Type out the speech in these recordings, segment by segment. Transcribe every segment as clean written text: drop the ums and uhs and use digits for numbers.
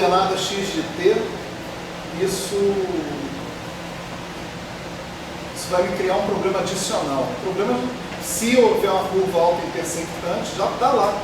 coordenada x de t, isso vai me criar um problema adicional. O problema, se houver uma curva alta intersectante, já está lá.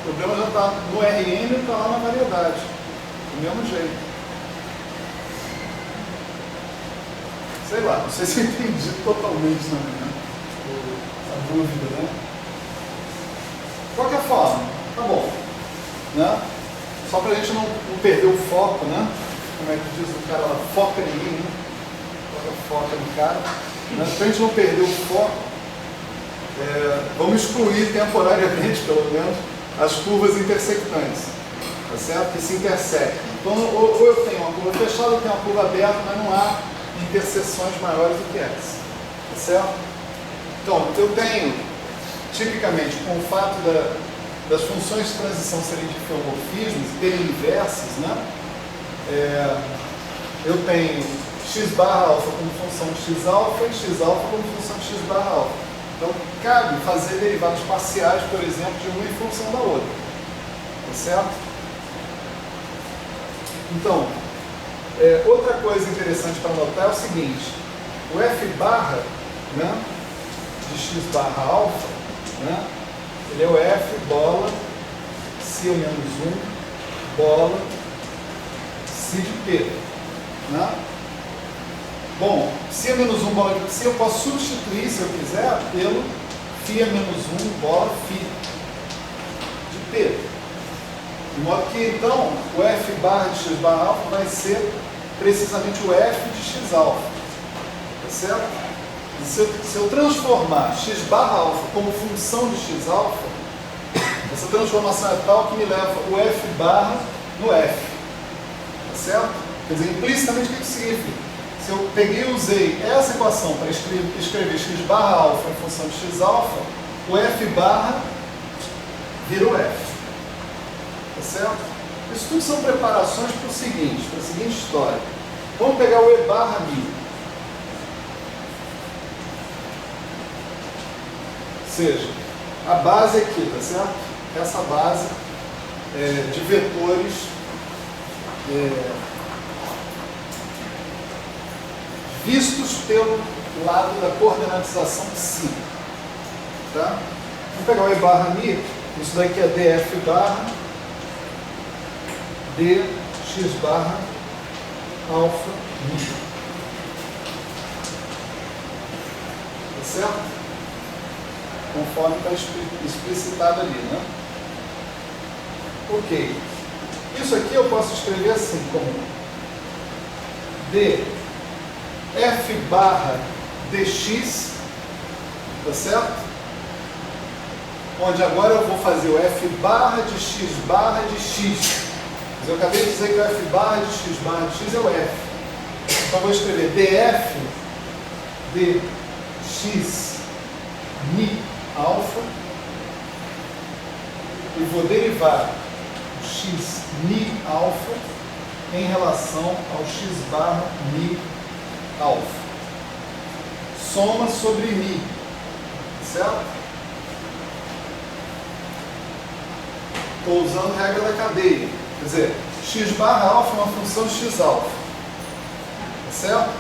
O problema já está no Rn e está lá na variedade. Do mesmo jeito. Sei lá, não sei se eu entendi totalmente a dúvida, né? De qualquer forma, tá bom. Né? Só para a gente não perder o foco, né? Como é que diz o cara lá? Foca em mim, né? Foca no cara. Né? Para a gente não perder o foco, vamos excluir temporariamente, pelo menos, as curvas intersectantes, tá certo? Que se intersectam. Então, ou eu tenho uma curva fechada, ou eu tenho uma curva aberta, mas não há interseções maiores do que essa, tá certo? Então, eu tenho, tipicamente, com o fato das funções de transição serem diffeomorfismos, terem inversas, né? Eu tenho x barra alfa como função de x alfa e x alfa como função de x barra alfa. Então, cabe fazer derivadas parciais, por exemplo, de uma em função da outra, tá certo? Então, outra coisa interessante para notar é o seguinte: o f barra, né, de x barra alfa, né, ele é o f bola si menos 1 bola si de p, né? Bom, si menos 1 bola de psi eu posso substituir, se eu quiser, pelo φ menos 1 bola φ de p. De modo que, então, o f barra de x barra alfa vai ser precisamente o f de x alfa. Tá certo? E se eu transformar x barra alfa como função de x alfa, essa transformação é tal que me leva o f barra no f. Tá certo? Quer dizer, implicitamente, o que isso significa? Se eu peguei e usei essa equação para escrever x barra alfa em função de x alfa, o f barra vira o f. Tá certo? Isso tudo são preparações para o seguinte, para a seguinte história. Vamos pegar o e barra mi. Ou seja, a base aqui, tá certo? Essa base de vetores vistos pelo lado da coordenatização psi. Tá? Vamos pegar o e barra mi. Isso daqui é df barra dx barra alfa mi. Tá certo? Conforme está explicitado ali, né? Ok. Isso aqui eu posso escrever assim, como df barra dx, tá certo? Onde agora eu vou fazer o f barra de x barra de x. Mas eu acabei de dizer que o f barra de x barra de x é o f. Então eu vou escrever df dx mi alfa e vou derivar o x mi alfa em relação ao x barra mi alfa. Soma sobre mi, certo? Estou usando a regra da cadeia. Quer dizer, x barra alfa é uma função de x alfa. Tá certo?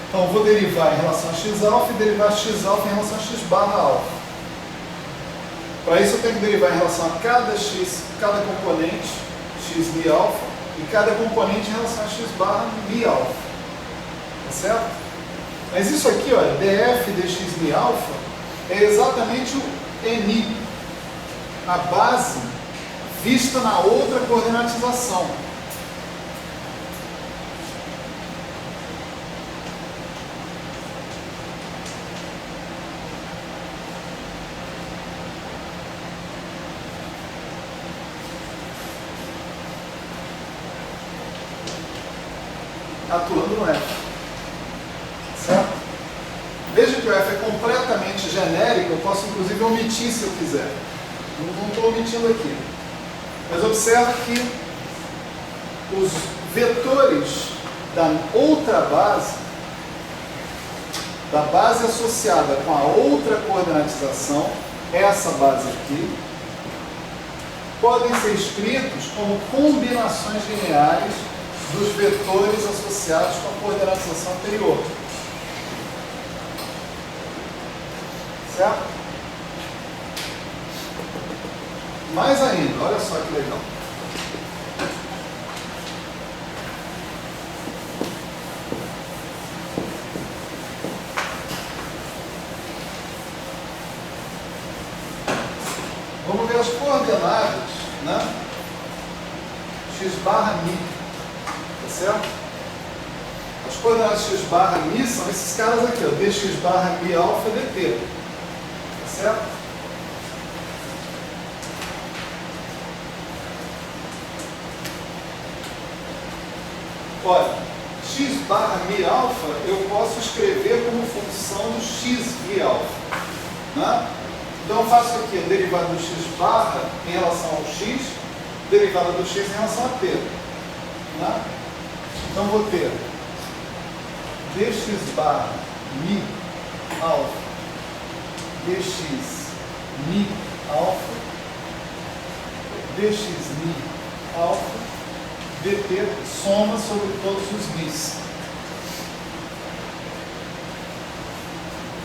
Então, eu vou derivar em relação a x alfa e derivar x alfa em relação a x barra alfa. Para isso, eu tenho que derivar em relação a cada componente, x mi alfa, e cada componente em relação a x barra mi alfa. Tá certo? Mas isso aqui, olha, df dx mi alfa é exatamente o mi, a base vista na outra coordenatização. Atuando no f. Certo? Veja que o f é completamente genérico, eu posso inclusive omitir se eu quiser. Não estou omitindo aqui. Mas observe que os vetores da outra base, da base associada com a outra coordenatização, essa base aqui, podem ser escritos como combinações lineares dos vetores associados com a coordenação anterior. Certo? Mais ainda, olha só que legal. Vamos ver as coordenadas, né? X barra mi, tá certo? As coordenadas x barra mi são esses caras aqui, ó, dx barra mi alfa dt, tá certo? Olha, x barra mi alfa eu posso escrever como função do x mi alfa, né? Então eu faço aqui a derivada do x barra em relação ao x, derivada do x em relação a t, né? Então vou ter dx barra mi alfa, dx mi alfa, dx mi alfa, dt soma sobre todos os mis.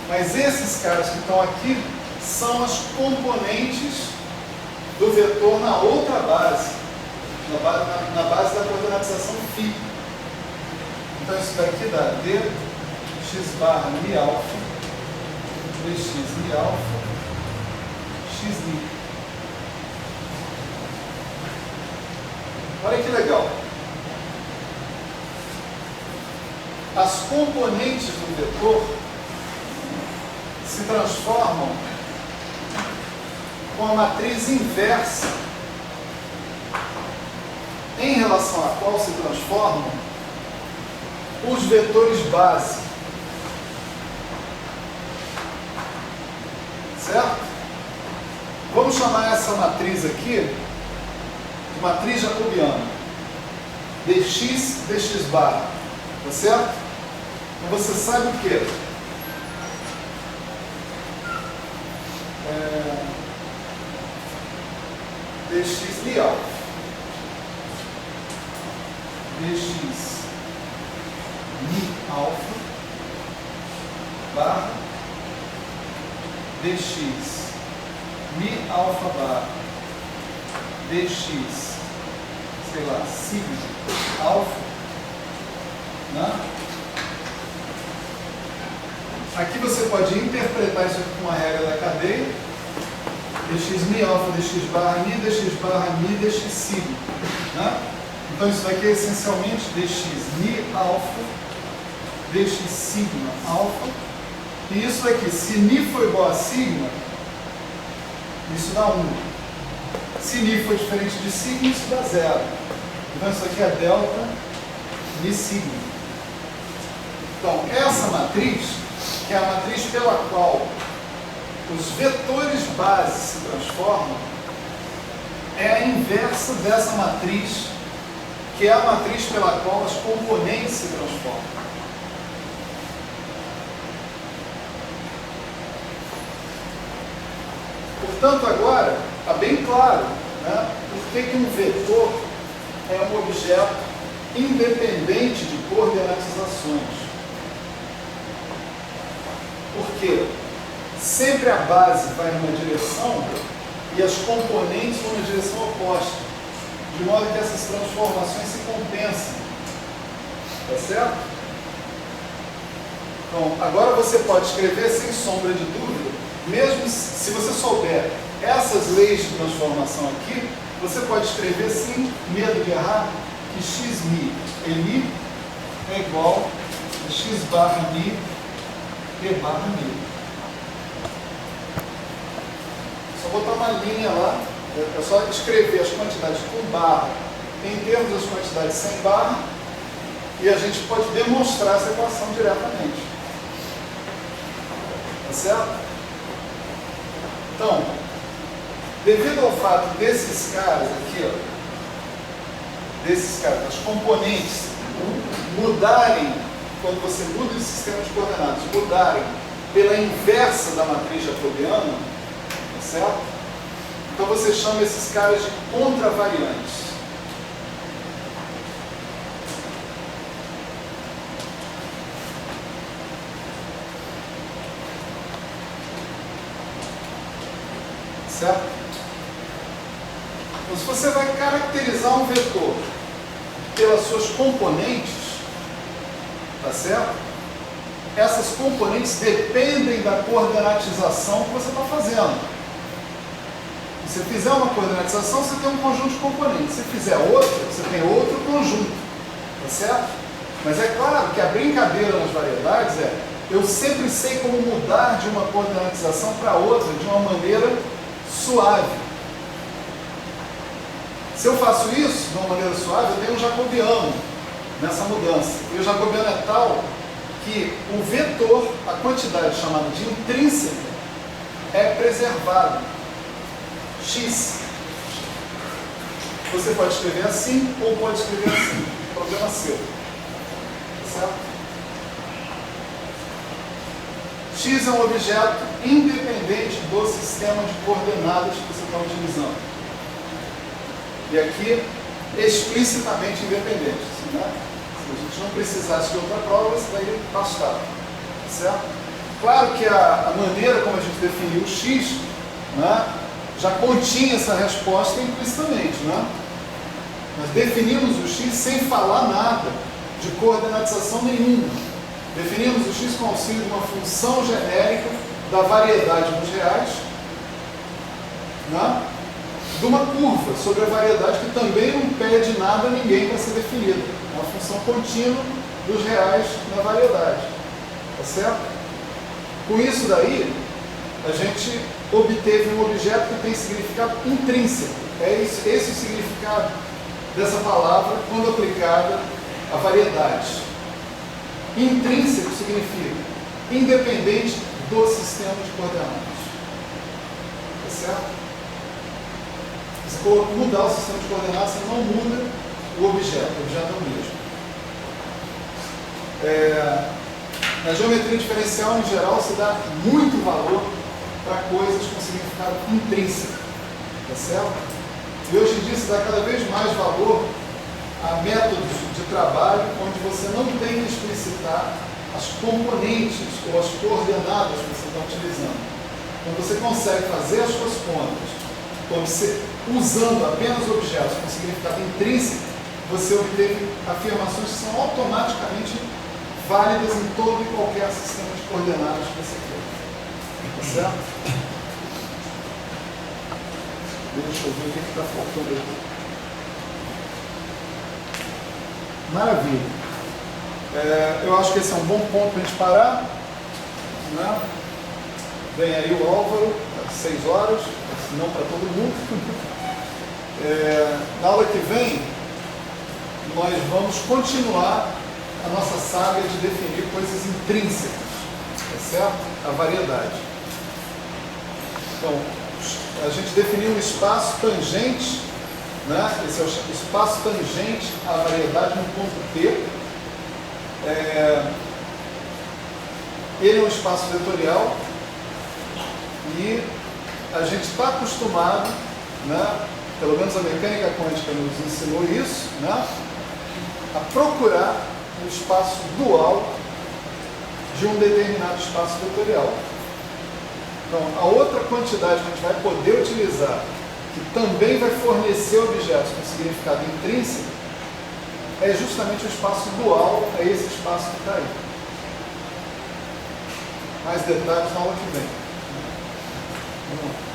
Mas esses caras que estão aqui são as componentes do vetor na outra base, na base da coordenatização φ. Então isso daqui dá dx barra mi alfa, dx mi alfa, x mi. Olha que legal. As componentes do vetor se transformam com a matriz inversa em relação à qual se transformam os vetores base. Certo? Vamos chamar essa matriz aqui de matriz jacobiana. dx, dx barra. Tá certo? Então você sabe o quê? Dx mi alfa, dx mi alfa barra dx mi alfa barra dx, sei lá, sigma alfa, né? Aqui você pode interpretar isso aqui com a regra da cadeia. Dx mi alfa, dx barra mi, dx sigma, né? Então isso daqui é essencialmente dx mi alfa, dx sigma alfa. E isso daqui, se mi for igual a sigma, isso dá 1. Se mi for diferente de sigma, isso dá 0. Então isso aqui é delta mi sigma. Então essa matriz, que é a matriz pela qual os vetores base se transformam, é a inversa dessa matriz, que é a matriz pela qual as componentes se transformam. Portanto, agora está bem claro, né, por que um vetor é um objeto independente de coordenatizações. Porque sempre a base vai numa direção e as componentes vão na direção oposta, de modo que essas transformações se compensam. Tá certo? Então, agora você pode escrever sem sombra de dúvida, mesmo se você souber essas leis de transformação aqui, você pode escrever sem medo de errar que x mi e mi é igual a x barra mi e barra mi. Só botar uma linha lá, é só escrever as quantidades com barra em termos das quantidades sem barra, e a gente pode demonstrar essa equação diretamente. Tá certo? Então, devido ao fato desses caras aqui, ó, desses caras, as componentes mudarem, quando você muda o sistema de coordenadas, mudarem pela inversa da matriz jacobiana, tá certo? Então você chama esses caras de contravariantes. Certo? Então, se você vai caracterizar um vetor pelas suas componentes, tá certo? Essas componentes dependem da coordenatização que você está fazendo. Se você fizer uma coordenatização, você tem um conjunto de componentes. Se fizer outra, você tem outro conjunto. Tá certo? Mas é claro que a brincadeira nas variedades é: eu sempre sei como mudar de uma coordenatização para outra de uma maneira suave. Se eu faço isso de uma maneira suave, eu tenho um jacobiano nessa mudança. E o jacobiano é tal que o vetor, a quantidade chamada de intrínseca, é preservado. X. Você pode escrever assim ou pode escrever assim. Problema seu. Certo? X é um objeto independente do sistema de coordenadas que você está utilizando. E aqui, explicitamente independente. Né? Se a gente não precisasse de outra prova, isso daí bastava. Certo? Claro que a maneira como a gente definiu o X, né, já continha essa resposta implicitamente. Né? Nós definimos o X sem falar nada de coordenatização nenhuma. Definimos o X com auxílio de uma função genérica da variedade nos reais, né? De uma curva sobre a variedade que também não pede nada a ninguém para ser definida. É uma função contínua dos reais na variedade. Tá certo? Com isso daí, a gente obteve um objeto que tem significado intrínseco. É esse o significado dessa palavra quando aplicada à variedade. Intrínseco significa independente do sistema de coordenadas. Tá certo? Se for mudar o sistema de coordenadas, você não muda o objeto é o mesmo. Na geometria diferencial, em geral, se dá muito valor para coisas com significado intrínseco. Tá certo? E hoje em dia se dá cada vez mais valor a métodos de trabalho onde você não tem que explicitar as componentes ou as coordenadas que você está utilizando. Então você consegue fazer as suas contas usando apenas objetos com significado intrínseco, você obteve afirmações que são automaticamente válidas em todo e qualquer sistema de coordenadas que você quer. Tá certo? Deixa eu ver o que está faltando aqui. Maravilha. Eu acho que esse é um bom ponto para a gente parar. Né? Vem aí o Álvaro, às 6 horas, se não para todo mundo. Na aula que vem, nós vamos continuar a nossa saga de definir coisas intrínsecas, tá certo? A variedade. Então, a gente definiu um espaço tangente, né? Esse é o espaço tangente à variedade no ponto P. Ele é um espaço vetorial e a gente está acostumado, né? Pelo menos a mecânica quântica nos ensinou isso, né? A procurar um espaço dual de um determinado espaço vetorial. Então, a outra quantidade que a gente vai poder utilizar, que também vai fornecer objetos com significado intrínseco, é justamente o espaço dual a esse espaço que está aí. Mais detalhes na aula que vem. Vamos lá.